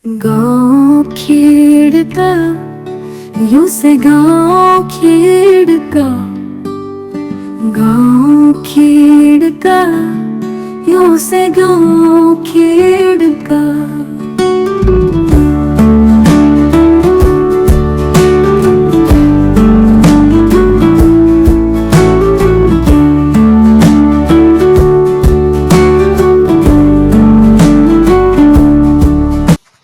गाँव खेड़ का यूं से गाँव खेड़ का गाँव खेड़ का यूं से गाँव खेड़ का।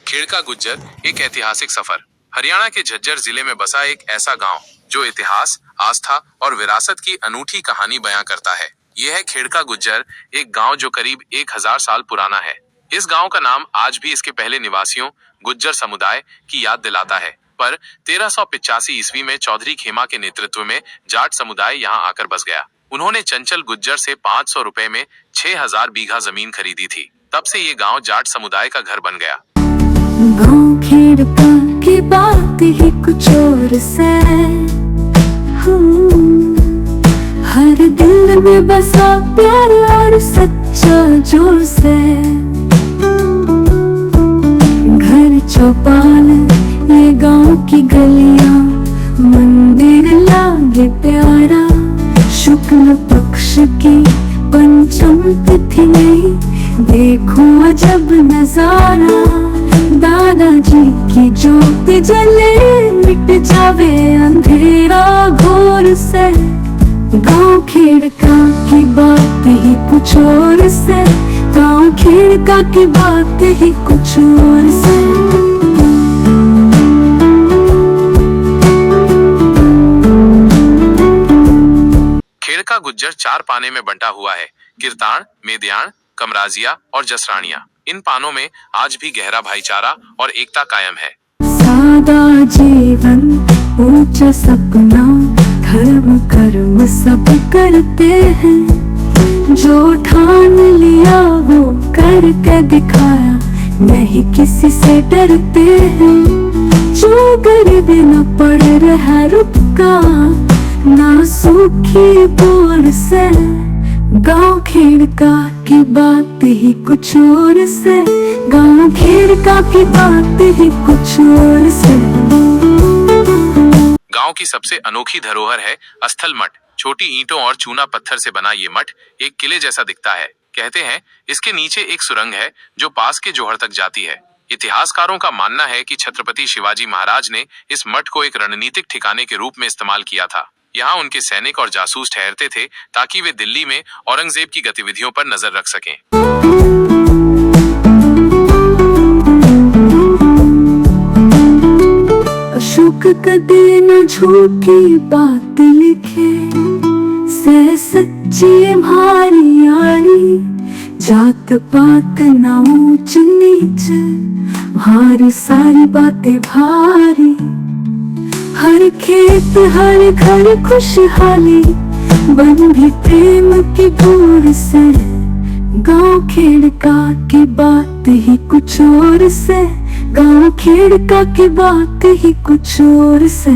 खेड़का गुज्जर एक ऐतिहासिक सफर। हरियाणा के झज्जर जिले में बसा एक ऐसा गांव जो इतिहास, आस्था और विरासत की अनूठी कहानी बयां करता है। यह है खेड़का गुज्जर, एक गांव जो करीब 1000 साल पुराना है। इस गांव का नाम आज भी इसके पहले निवासियों गुज्जर समुदाय की याद दिलाता है। पर 1385 ईस्वी में चौधरी खेमा के नेतृत्व में जाट समुदाय यहाँ आकर बस गया। उन्होंने चंचल गुज्जर से 500 रुपए में 6000 बीघा जमीन खरीदी थी। तब से ये गांव जाट समुदाय का घर बन गया। गाँव खेड़का की बात ही कुछ और से, हर दिल में बसा प्यार और सच्चा जोर से। घर चौपाल ये गाँव की गलियां, मंदिर लागे प्यारा। शुक्ल पक्ष की पंचम तिथि में देखो अजब नजारा। दादाजी की ज्योत जले मिट जावे अंधेरा घोर से। गाँव खेड़का की बात ही कुछ और से, गाँव खेड़का की बात ही कुछ और से। खेड़का गुज्जर 4 पाने में बंटा हुआ है: किरतान, मेदयान, कमराजिया और जसरानिया। इन पानों में आज भी गहरा भाईचारा और एकता कायम है। सादा जीवन, ऊंचा सपना, धर्म कर्म सब करते हैं। जो ठान लिया वो करके दिखाया, नहीं किसी से डरते हैं। जो गरीबी न पड़ रहा रुपका, ना सूखी बोर से। गाँव खेड़का की बात ही कुछ और से, गाँव खेड़का की बात ही कुछ और से। गांव की सबसे अनोखी धरोहर है अस्थल मठ। छोटी ईंटों और चूना पत्थर से बना ये मठ एक किले जैसा दिखता है। कहते हैं इसके नीचे एक सुरंग है जो पास के जोहड़ तक जाती है। इतिहासकारों का मानना है कि छत्रपति शिवाजी महाराज ने इस मठ को एक रणनीतिक ठिकाने के रूप में इस्तेमाल किया था। यहाँ उनके सैनिक और जासूस ठहरते थे ताकि वे दिल्ली में औरंगजेब की गतिविधियों पर नजर रख सकें। अशोक कदे न झूठी बात लिखे, से सच्ची हमारी यारी। जात पात ना ऊंच नीच, भारी सारी बातें भारी। हर खेत हर घर खुशहाली, बंधी प्रेम की डोर से। गाँव खेड़का की बात ही कुछ और से, गाँव खेड़का की बात ही कुछ और से।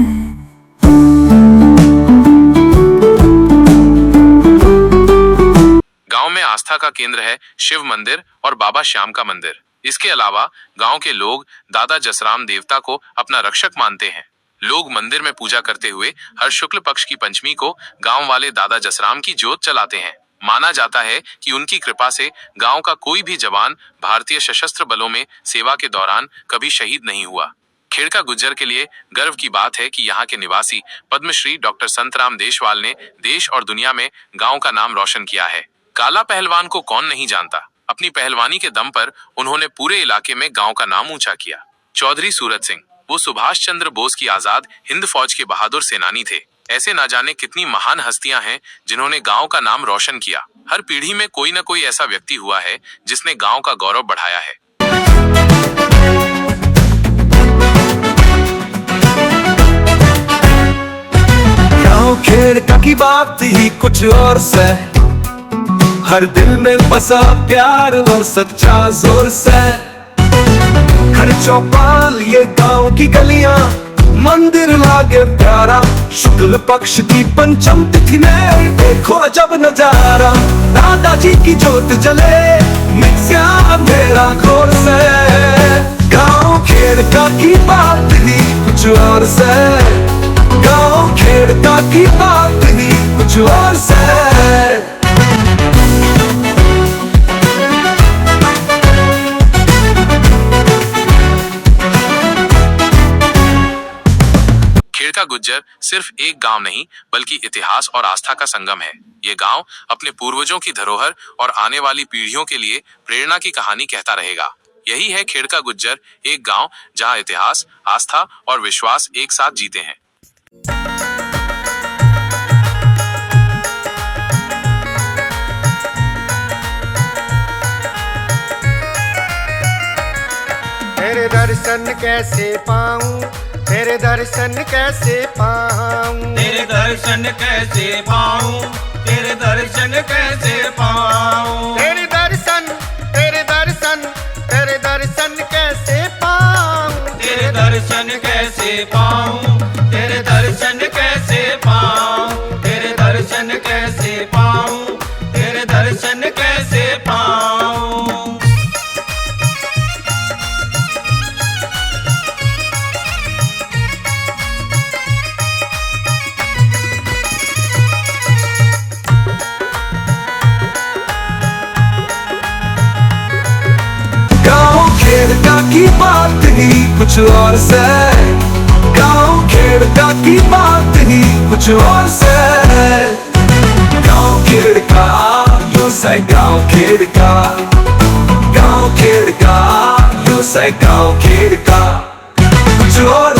गांव में आस्था का केंद्र है शिव मंदिर और बाबा श्याम का मंदिर। इसके अलावा गांव के लोग दादा जसराम देवता को अपना रक्षक मानते हैं। लोग मंदिर में पूजा करते हुए हर शुक्ल पक्ष की पंचमी को गांव वाले दादा जसराम की जोत चलाते हैं। माना जाता है कि उनकी कृपा से गांव का कोई भी जवान भारतीय सशस्त्र बलों में सेवा के दौरान कभी शहीद नहीं हुआ। खेड़का गुज्जर के लिए गर्व की बात है कि यहाँ के निवासी पद्मश्री डॉक्टर संतराम देशवाल ने देश और दुनिया में गांव का नाम रोशन किया है। काला पहलवान को कौन नहीं जानता। अपनी पहलवानी के दम पर उन्होंने पूरे इलाके में गांव का नाम ऊंचा किया। चौधरी सूरत सिंह, वो सुभाष चंद्र बोस की आजाद हिंद फौज के बहादुर सेनानी थे। ऐसे ना जाने कितनी महान हस्तियां हैं जिन्होंने गांव का नाम रोशन किया। हर पीढ़ी में कोई ना कोई ऐसा व्यक्ति हुआ है जिसने गांव का गौरव बढ़ाया है। गाँव खेड़का की बात ही कुछ और से, हर दिल में बसा प्यार और सच्चा जोर से। घर चौपाल ये गाँव की गलियां, मंदिर लागे प्यारा। शुक्ल पक्ष की पंचम तिथि में देखो अजब नजारा। दादाजी की ज्योत जले मिट गया अंधेरा घोर से। गाँव खेड़का की बात ही कुछ और से, गाँव खेड़का की बात ही कुछ और से। खेड़का गुज्जर सिर्फ एक गांव नहीं बल्कि इतिहास और आस्था का संगम है। ये गांव अपने पूर्वजों की धरोहर और आने वाली पीढ़ियों के लिए प्रेरणा की कहानी कहता रहेगा। यही है खेड़का गुज्जर, एक गांव जहां इतिहास, आस्था और विश्वास एक साथ जीते हैं। तेरे दर्शन कैसे पाऊं, तेरे दर्शन कैसे पाऊं, तेरे दर्शन कैसे पाऊं, तेरे दर्शन कैसे पाऊं, तेरे दर्शन, तेरे दर्शन, तेरे दर्शन कैसे पाऊं, तेरे दर्शन कैसे पाऊं, तेरे दर्शन कैसे पाऊं, तेरे दर्शन कैसे पाऊं, तेरे दर्शन कैसे पाऊं। खेड़का की बात ही कुछ और से, गाँव खेड़का की बात ही कुछ और से। गाँव खेड़का यू से, गाँव खेड़का, गाँव खेड़का यू से, गाँव खेड़का कुछ और